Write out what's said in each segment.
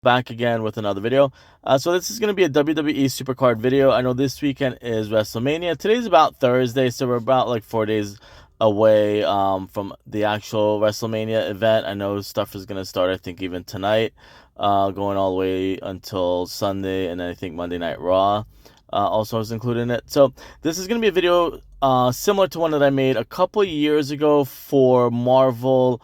Back again with another video. So this is going to be a WWE Super Card video. I know this weekend is Wrestlemania. Today's about Thursday, so we're about like 4 days away from the actual Wrestlemania event. I know stuff is going to start, I think, even tonight, going all the way until Sunday, and then I think Monday Night Raw also is included in it. So this is going to be a video similar to one that I made a couple years ago for Marvel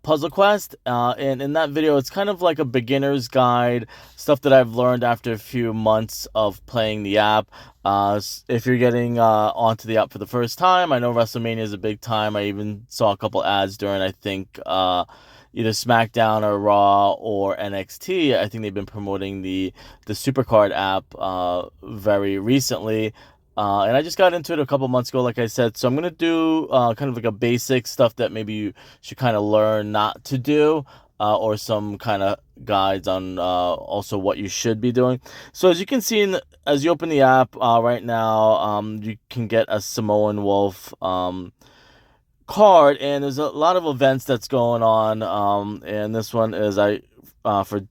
Puzzle Quest, and in that video it's kind of like a beginner's guide, stuff that I've learned after a few months of playing the app. If you're getting onto the app for the first time, I know WrestleMania is a big time. I even saw a couple ads during, I think, either SmackDown or Raw or NXT. I think they've been promoting the Super Card app very recently. And I just got into it a couple months ago, like I said. So I'm going to do kind of like a basic stuff that maybe you should kind of learn not to do, or some kind of guides on also what you should be doing. So as you can see, as you open the app right now, you can get a Samoan Wolf card, and there's a lot of events that's going on. And this one is for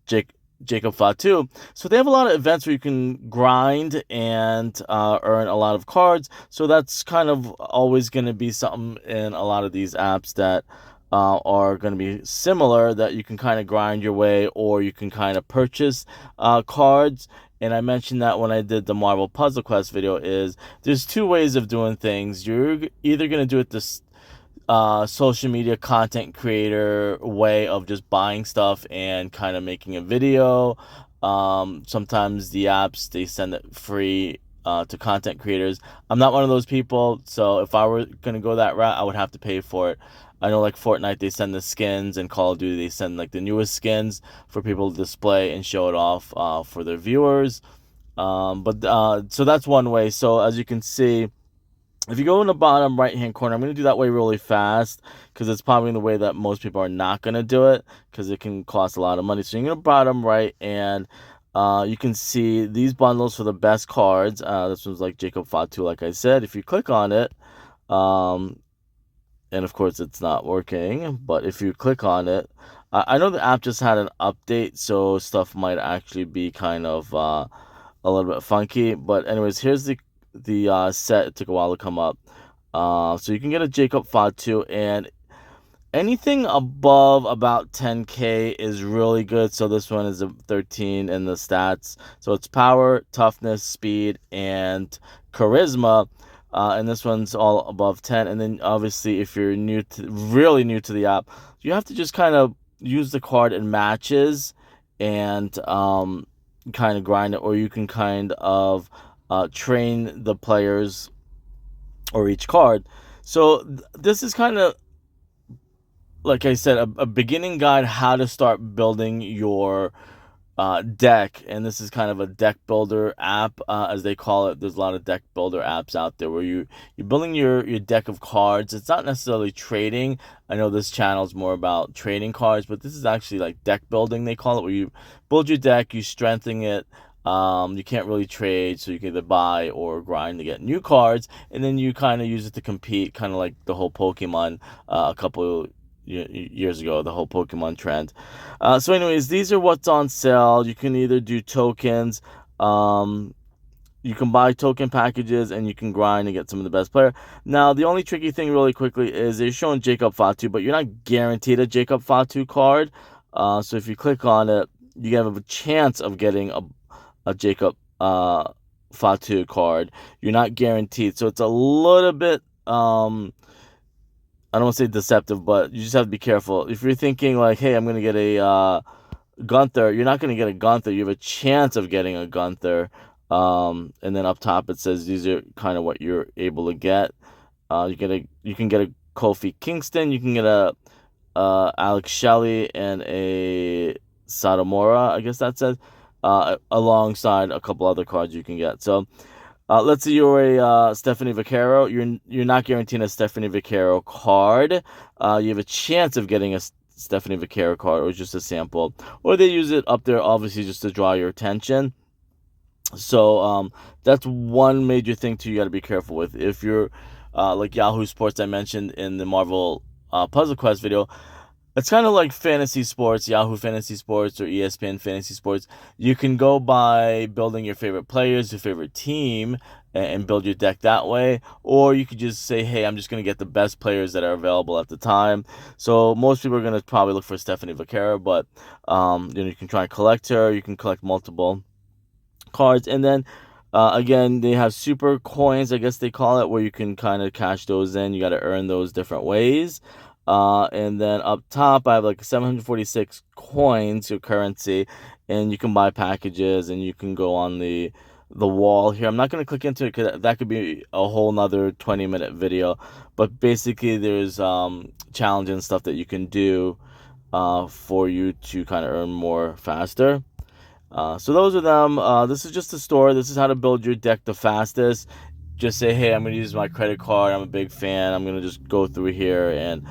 Jacob Fatu. So they have a lot of events where you can grind and earn a lot of cards. So that's kind of always going to be something in a lot of these apps that are going to be similar, that you can kind of grind your way, or you can kind of purchase cards. And I mentioned that when I did the Marvel Puzzle Quest video, is there's two ways of doing things. You're either going to do it this social media content creator way of just buying stuff and kind of making a video. Sometimes the apps, they send it free to content creators. I'm not one of those people, so if I were going to go that route, I would have to pay for it. I know, like Fortnite, they send the skins, and Call of Duty, they send like the newest skins for people to display and show it off for their viewers. So that's one way. So as you can see, if you go in the bottom right hand corner, I'm going to do that way really fast because it's probably the way that most people are not going to do it, because it can cost a lot of money. So you're going to bottom right, and you can see these bundles for the best cards. This one's like Jacob Fatu, like I said. If you click on it, and of course it's not working, but if you click on it, I know the app just had an update, so stuff might actually be kind of a little bit funky. But anyways, here's the set. It took a while to come up. So you can get a Jacob Fatu, and anything above about 10k is really good. So this one is a 13 in the stats. So it's power, toughness, speed, and charisma. And this one's all above 10. And then obviously, if you're really new to the app, you have to just kind of use the card in matches and kind of grind it, or you can kind of train the players or each card. So this is kind of, like I said, a beginning guide how to start building your deck. And this is kind of a deck builder app, as they call it. There's a lot of deck builder apps out there where you're building your deck of cards. It's not necessarily trading. I know this channel is more about trading cards, but this is actually like deck building, they call it, where you build your deck, you strengthen it. You can't really trade, so you can either buy or grind to get new cards, and then you kind of use it to compete, kind of like the whole Pokemon a couple years ago, the whole Pokemon trend. So anyways, these are what's on sale. You can either do tokens, you can buy token packages, and you can grind and get some of the best player. Now, the only tricky thing really quickly is they're showing Jacob Fatu, but you're not guaranteed a Jacob Fatu card. So if you click on it, you have a chance of getting a Jacob Fatu card. You're not guaranteed, so it's a little bit I don't want to say deceptive, but you just have to be careful. If you're thinking like, hey, I'm gonna get a Gunther, you're not gonna get a Gunther. You have a chance of getting a Gunther. And then up top it says these are kind of what you're able to get. You can get a Kofi Kingston, you can get a Alex Shelley, and a Satomura, I guess that says, alongside a couple other cards you can get. So let's say you're a Stephanie Vaquero. You're not guaranteeing a Stephanie Vaquero card. You have a chance of getting a Stephanie Vaquero card, or just a sample, or they use it up there obviously just to draw your attention. So that's one major thing too you got to be careful with. If you're like Yahoo Sports, I mentioned in the Marvel Puzzle Quest video, It's kind of like fantasy sports, Yahoo Fantasy Sports or ESPN Fantasy Sports. You can go by building your favorite players, your favorite team, and build your deck that way. Or you could just say, hey, I'm just going to get the best players that are available at the time. So most people are going to probably look for Stephanie Vaquera, but you can try and collect her. You can collect multiple cards. And then again, they have super coins, I guess they call it, where you can kind of cash those in. You got to earn those different ways. And then up top, I have like 746 coins, your currency, and you can buy packages and you can go on the wall here. I'm not going to click into it because that could be a whole nother 20-minute video. But basically, there's challenge and stuff that you can do for you to kind of earn more faster. So those are them. This is just a store. This is how to build your deck the fastest. Just say, hey, I'm going to use my credit card. I'm a big fan. I'm going to just go through here. And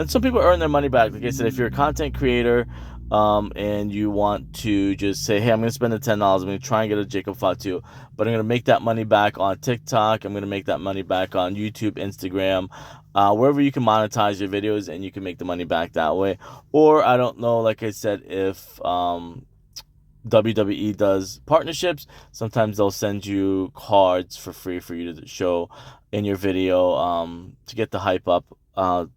some people earn their money back. Like I said, if you're a content creator and you want to just say, hey, I'm going to spend the $10. I'm going to try and get a Jacob Fatu. But I'm going to make that money back on TikTok. I'm going to make that money back on YouTube, Instagram, wherever you can monetize your videos and you can make the money back that way. Or I don't know, like I said, if WWE does partnerships, sometimes they'll send you cards for free for you to show in your video to get the hype up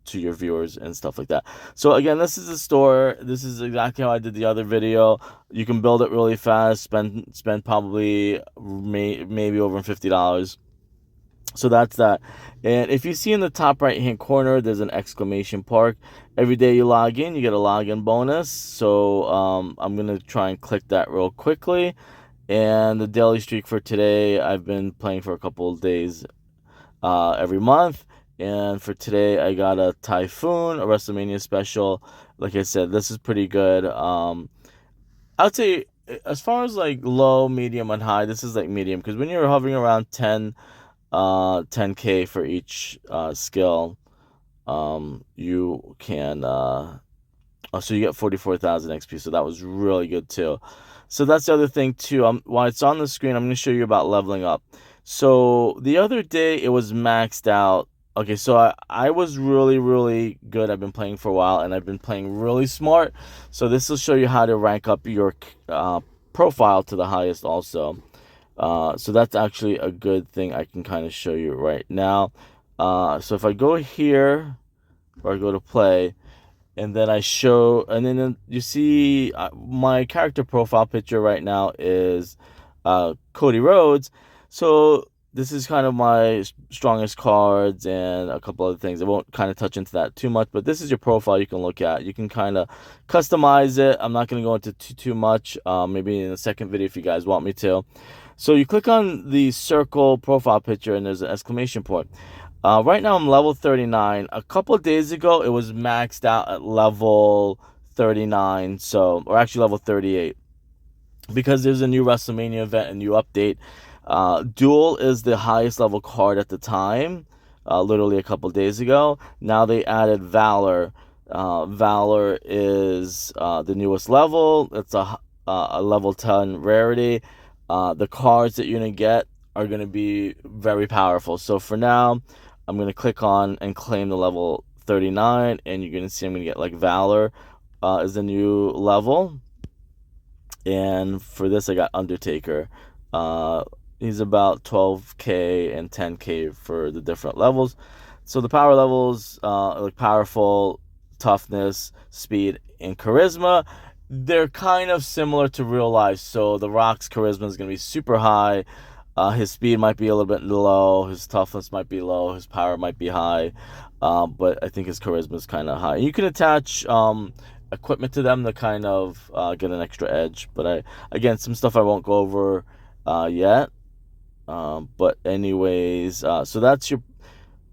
to your viewers and stuff like that. So again, this is the store. This is exactly how I did the other video. You can build it really fast, spend probably maybe over $50. So that's that. And if you see in the top right hand corner, there's an exclamation mark. Every day you log in, you get a login bonus. So I'm going to try and click that real quickly. And the daily streak for today, I've been playing for a couple of days every month. And for today, I got a Typhoon, a Wrestlemania special. Like I said, this is pretty good. I would say as far as like low, medium, and high, this is like medium. Because when you're hovering around 10K for each skill, you can so you get 44,000 XP, so that was really good too. So that's the other thing too. While it's on the screen, I'm going to show you about leveling up. So the other day it was maxed out. Okay, so I was really good. I've been playing for a while and I've been playing really smart. So this will show you how to rank up your profile to the highest also. So that's actually a good thing I can kind of show you right now. So if I go here, or I go to play, and then I show, and then you see my character profile picture right now is Cody Rhodes. So this is kind of my strongest cards and a couple other things. I won't kind of touch into that too much, but this is your profile you can look at. You can kind of customize it. I'm not going to go into too much, maybe in the second video if you guys want me to. So you click on the circle profile picture and there's an exclamation point. Right now I'm level 39. A couple of days ago it was maxed out at level 39, so, or actually level 38. Because there's a new Wrestlemania event, a new update. Duel is the highest level card at the time, literally a couple days ago. Now they added Valor. Valor is the newest level. It's a level 10 rarity. The cards that you're going to get are going to be very powerful. So for now, I'm going to click on and claim the level 39, and you're going to see I'm going to get like Valor is the new level. And for this, I got Undertaker. He's about 12K and 10K for the different levels. So the power levels, like powerful, toughness, speed, and charisma, they're kind of similar to real life. So The Rock's charisma is going to be super high. His speed might be a little bit low. His toughness might be low. His power might be high. But I think his charisma is kind of high. You can attach equipment to them to kind of get an extra edge. But again, some stuff I won't go over yet. But anyways, so that's your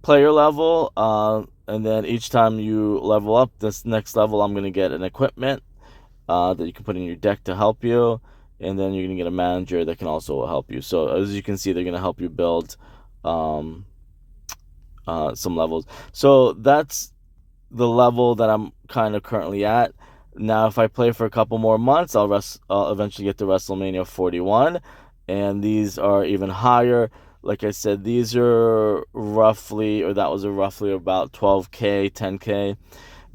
player level. And then each time you level up this next level, I'm going to get an equipment that you can put in your deck to help you. And then you're going to get a manager that can also help you. So as you can see, they're going to help you build some levels. So that's the level that I'm kind of currently at. Now, if I play for a couple more months, I'll eventually get to WrestleMania 41. And these are even higher. Like I said, these are roughly, or that was roughly about 12K, 10K.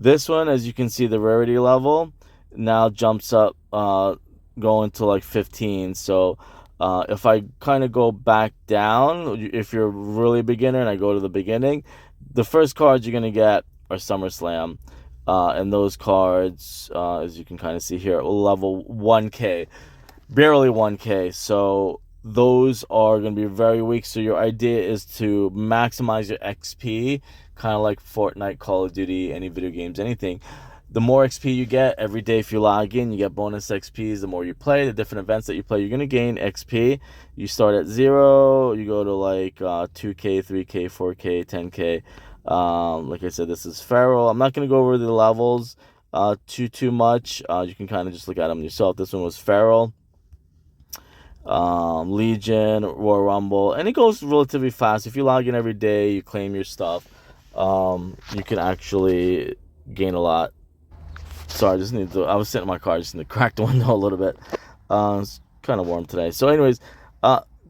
This one, as you can see, the rarity level now jumps up, going to like 15. So if I kind of go back down, if you're really a beginner and I go to the beginning, the first cards you're going to get are SummerSlam. And those cards, as you can kind of see here, level 1K, barely 1K. So those are going to be very weak. So your idea is to maximize your XP, kind of like Fortnite, Call of Duty, any video games, anything. The more XP you get every day, if you log in, you get bonus XPs. The more you play, the different events that you play, you're going to gain XP. You start at 0, you go to like 2K, 3K, 4K, 10K. Like I said, this is Feral. I'm not going to go over the levels too much. You can kind of just look at them yourself. This one was Feral, Legion, Royal Rumble, and it goes relatively fast. If you log in every day, you claim your stuff, you can actually gain a lot. Sorry, I was sitting in my car, I just need to crack the window a little bit. It's kind of warm today. So anyways,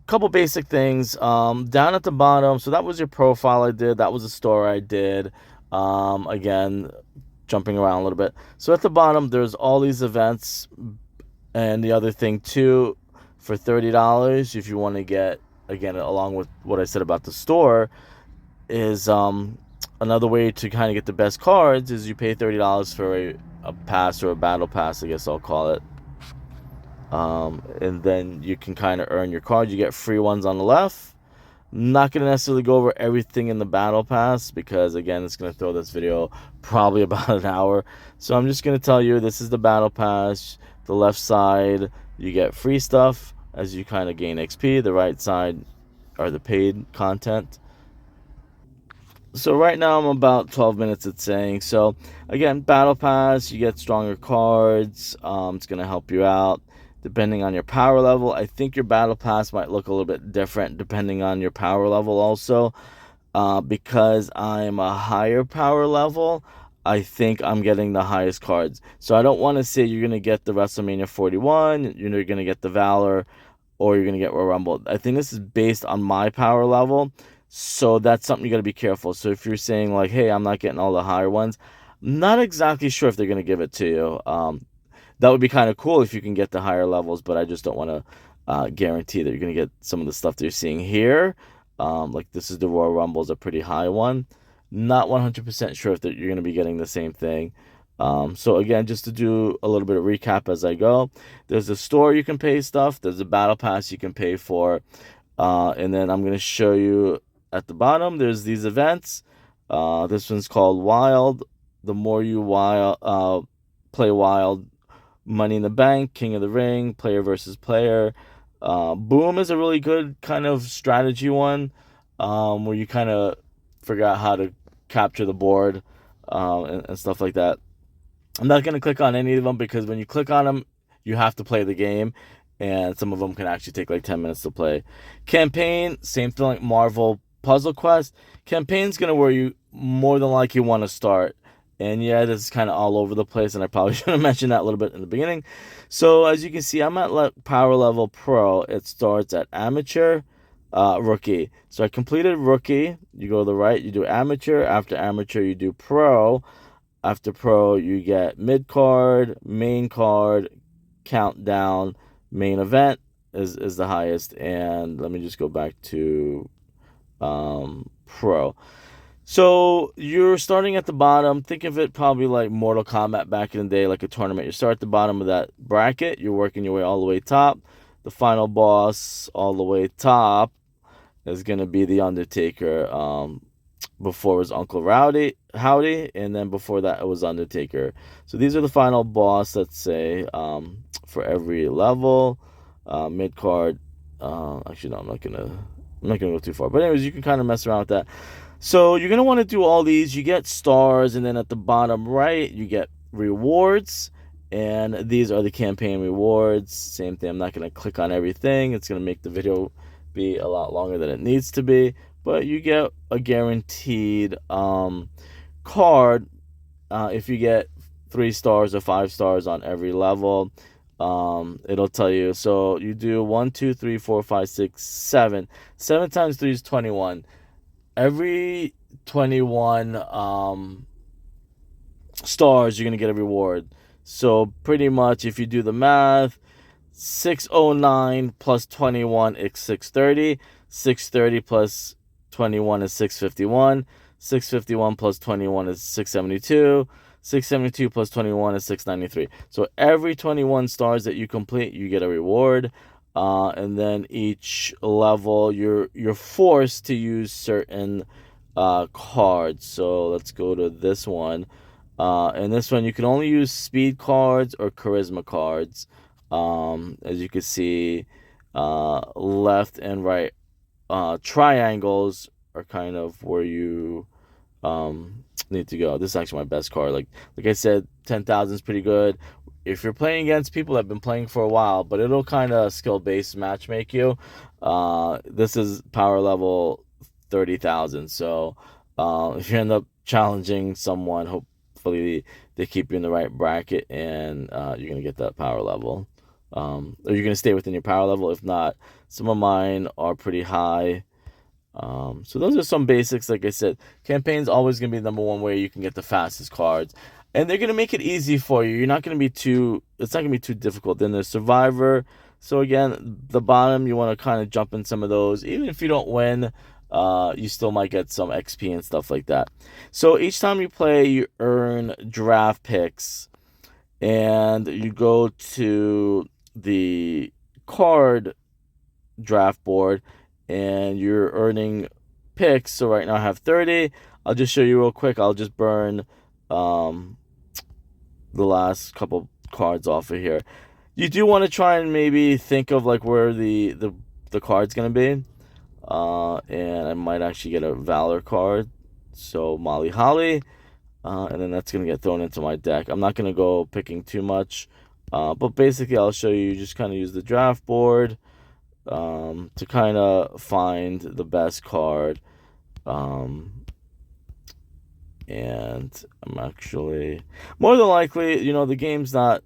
couple basic things. Down at the bottom, so that was your profile I did. That was the store I did. Again, jumping around a little bit. So at the bottom, there's all these events. And the other thing too, for $30, if you want to get, again, along with what I said about the store, is another way to kind of get the best cards is you pay $30 for a pass, or a battle pass, I guess I'll call it. And then you can kind of earn your cards. You get free ones on the left. Not going to necessarily go over everything in the battle pass because, again, it's going to throw this video probably about an hour. So I'm just going to tell you, this is the battle pass. The left side, you get free stuff as you kind of gain XP. The right side are the paid content. So right now I'm about 12 minutes, it's saying. So again, battle pass, you get stronger cards. It's going to help you out depending on your power level. I think your battle pass might look a little bit different depending on your power level also. Because I'm a higher power level, I think I'm getting the highest cards. So I don't want to say you're going to get the WrestleMania 41, you're going to get the Valor, or you're going to get Royal Rumble. I think this is based on my power level. So that's something you got to be careful. So if you're saying like, hey, I'm not getting all the higher ones, I'm not exactly sure if they're going to give it to you. That would be kind of cool if you can get the higher levels, but I just don't want to guarantee that you're going to get some of the stuff that you're seeing here. Like this is the Royal Rumble, is a pretty high one. Not 100% sure if you're going to be getting the same thing. So again, just to do a little bit of recap as I go, there's a store you can pay stuff. There's a battle pass you can pay for. And then I'm going to show you at the bottom, there's these events. This one's called Wild. The more you play Wild, Money in the Bank, King of the Ring, player versus player. Boom is a really good kind of strategy one, where you kind of figure out how to capture the board, and stuff like that. I'm not going to click on any of them because when you click on them, you have to play the game, and some of them can actually take like 10 minutes to play. Campaign, same thing like Marvel Puzzle Quest. Campaign's going to where you more than likely want to start. And yeah, this is kind of all over the place, and I probably should have mentioned that a little bit in the beginning. So as you can see, I'm at power level pro. It starts at amateur, rookie. So I completed rookie. You go to the right, you do amateur. After amateur, you do pro. After pro, you get mid card, main card, countdown, main event is the highest. And let me just go back to pro. So you're starting at the bottom. Think of it probably like Mortal Kombat back in the day, like a tournament. You start at the bottom of that bracket. You're working your way all the way top. The final boss all the way top is going to be The Undertaker. Before it was Uncle Howdy, and then before that it was Undertaker. So these are the final boss, let's say, for every level. Mid card. Actually, no, I'm not gonna go too far. But anyways, you can kind of mess around with that. So you're going to want to do all these. You get stars, and then at the bottom right, you get rewards. And these are the campaign rewards. Same thing. I'm not going to click on everything. It's going to make the video be a lot longer than it needs to be. But you get a guaranteed card if you get 3 stars or 5 stars on every level. It'll tell you. So you do 1, 2, 3, 4, 5, 6, 7. 7 times 3 is 21. Every 21 stars, you're going to get a reward. So pretty much if you do the math, 609 plus 21 is 630. 630 plus 21 is 651. 651 plus 21 is 672. 672 plus 21 is 693. So every 21 stars that you complete, you get a reward. And then each level, you're forced to use certain cards. So let's go to this one. And this one, you can only use speed cards or charisma cards. As you can see, left and right triangles are kind of where you need to go. This is actually my best card. Like I said, 10,000 is pretty good. If you're playing against people that have been playing for a while, but it'll kind of skill-based match make you. This is power level 30,000. So if you end up challenging someone, hopefully they keep you in the right bracket, and you're gonna get that power level. Or you're gonna stay within your power level. If not, some of mine are pretty high. So those are some basics. Like I said, campaign's always gonna be the number one way you can get the fastest cards, and they're gonna make it easy for you. You're not gonna be too. It's not gonna be too difficult. Then there's Survivor. So again, the bottom, you want to kind of jump in some of those. Even if you don't win, you still might get some XP and stuff like that. So each time you play, you earn draft picks, and you go to the card draft board, and you're earning picks. So right now I have 30. I'll just show you real quick. I'll just burn the last couple cards off of here. You do want to try and maybe think of like where the card's gonna be. And I might actually get a Valor card. So Molly Holly. And then that's gonna get thrown into my deck. I'm not gonna go picking too much. But basically I'll show you just kind of use the draft board to kind of find the best card. And I'm actually, more than likely, the game's not,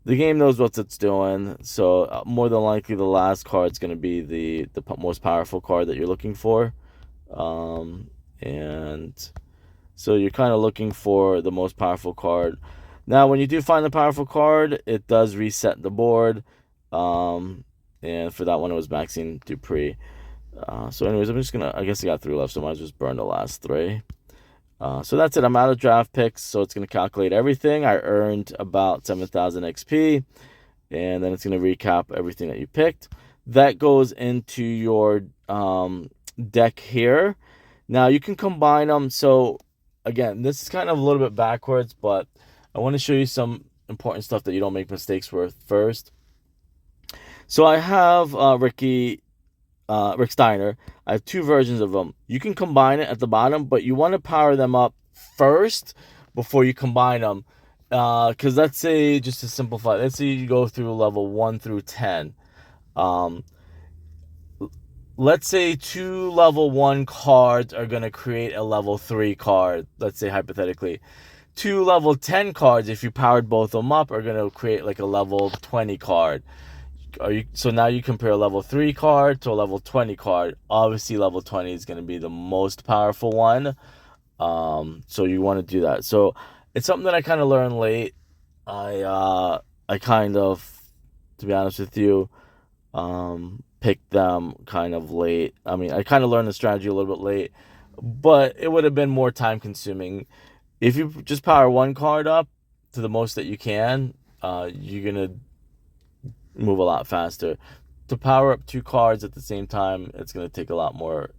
the game knows what it's doing. So more than likely the last card's going to be the most powerful card that you're looking for. And so you're kind of looking for the most powerful card. Now, when you do find the powerful card, it does reset the board. And for that one, it was Maxine Dupree. So anyways, I'm just gonna, I guess I got 3 left, so I might just burn the last 3. So that's it. I'm out of draft picks, so it's gonna calculate everything. I earned about 7,000 XP, and then it's gonna recap everything that you picked. That goes into your deck here. Now you can combine them. So again, this is kind of a little bit backwards, but I want to show you some important stuff that you don't make mistakes with first. So I have Rick Steiner. I have 2 versions of them. You can combine it at the bottom, but you want to power them up first before you combine them. Because let's say, just to simplify, let's say you go through level 1 through 10. Let's say 2 level 1 cards are going to create a level 3 card. Let's say hypothetically. 2 level 10 cards, if you powered both of them up, are going to create like a level 20 card. So now you compare a level 3 card to a level 20 card. Obviously, level 20 is going to be the most powerful one. So you want to do that. So it's something that I kind of learned late. I kind of, to be honest with you, picked them kind of late. I mean, I kind of learned the strategy a little bit late, but it would have been more time consuming. If you just power 1 card up to the most that you can, you're going to move a lot faster. To power up 2 cards at the same time, it's going to take a lot more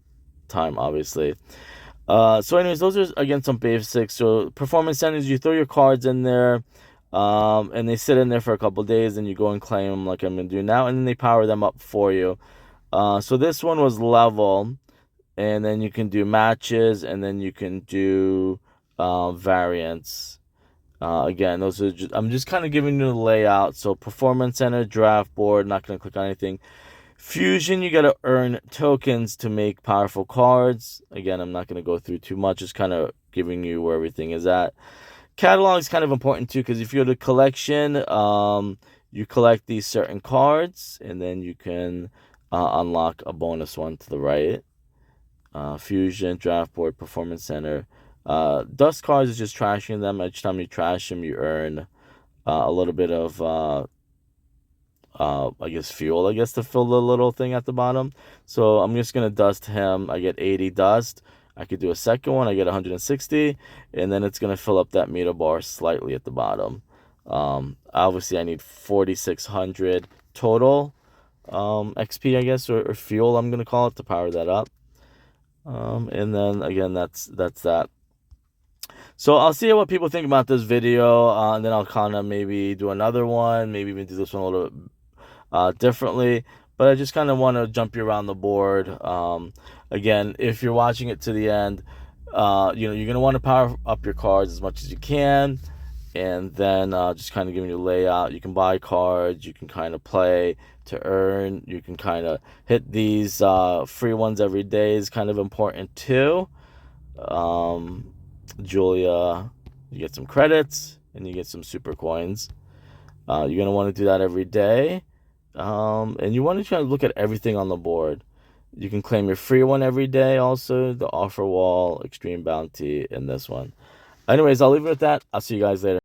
time, obviously. So anyways, those are, again, some basics. So performance centers, you throw your cards in there, and they sit in there for a couple days, and you go and claim them like I'm going to do now, and then they power them up for you. So this one was level, and then you can do matches, and then you can do variants. Again, those are I'm just kind of giving you the layout. So performance center, draft board, not going to click on anything. Fusion, you got to earn tokens to make powerful cards. Again, I'm not going to go through too much, just kind of giving you where everything is at. Catalog is kind of important too, because if you go to collection, you collect these certain cards, and then you can unlock a bonus one to the right. Fusion, draft board, performance center. Dust cards is just trashing them. Each time you trash them, you earn a little bit of I guess fuel, I guess, to fill the little thing at the bottom. So I'm just gonna dust him. I get 80 dust. I could do a second one. I get 160, and then it's gonna fill up that meter bar slightly at the bottom. Obviously, I need 4,600 total XP, I guess, or fuel. I'm gonna call it to power that up. And then again, that's that. So I'll see what people think about this video, and then I'll kind of maybe do another one, maybe even do this one a little bit differently. But I just kind of want to jump you around the board. Again, if you're watching it to the end, you're going to want to power up your cards as much as you can. And then just kind of giving you a layout. You can buy cards. You can kind of play to earn. You can kind of hit these free ones every day is kind of important too. Julia, you get some credits and you get some super coins. You're going to want to do that every day. And you want to try to look at everything on the board. You can claim your free one every day also, the offer wall, extreme bounty, and this one. Anyways, I'll leave it at that. I'll see you guys later.